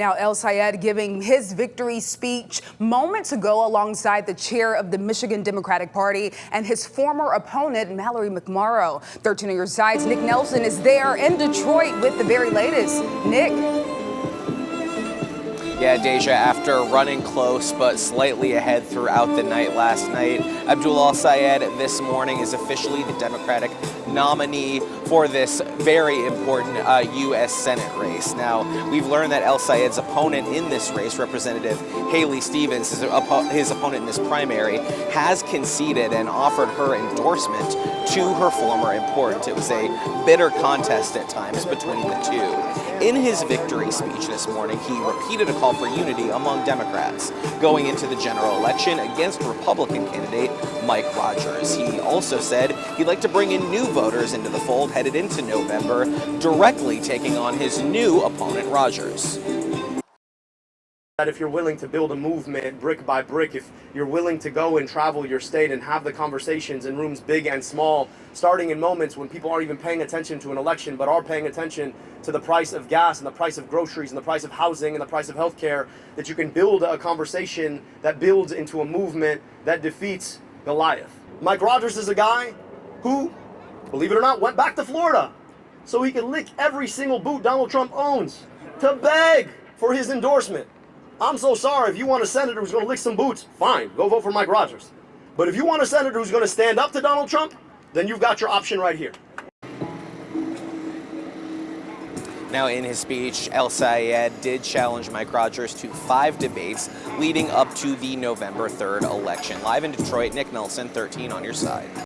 Now, El-Sayed giving his victory speech moments ago alongside the chair of the Michigan Democratic Party and his former opponent, Mallory McMorrow. 13 on your sides, Nick Nelson is there in Detroit with the very latest. Nick. Yeah, Deja, after running close but slightly ahead throughout the night last night, Abdul El-Sayed this morning is officially the Democratic nominee for this very important U.S. Senate race. Now, we've learned that El-Sayed's opponent in this race, Representative Haley Stevens, his opponent in this primary, has conceded and offered her endorsement to her former opponent. It was a bitter contest at times between the two. In his victory speech this morning, he repeated a call for unity among Democrats going into the general election against Republican candidate Mike Rogers. He also said he'd like to bring in new voters into the fold headed into November, directly taking on his new opponent, Rogers. That if you're willing to build a movement brick by brick, if you're willing to go and travel your state and have the conversations in rooms big and small, starting in moments when people aren't even paying attention to an election, but are paying attention to the price of gas and the price of groceries and the price of housing and the price of healthcare, that you can build a conversation that builds into a movement that defeats Goliath. Mike Rogers is a guy who, believe it or not, went back to Florida so he could lick every single boot Donald Trump owns to beg for his endorsement. I'm so sorry. If you want a senator who's going to lick some boots, fine, go vote for Mike Rogers. But if you want a senator who's going to stand up to Donald Trump, then you've got your option right here. Now, in his speech, El-Sayed did challenge Mike Rogers to 5 debates leading up to the November 3rd election. Live in Detroit, Nick Nelson, 13 on your side.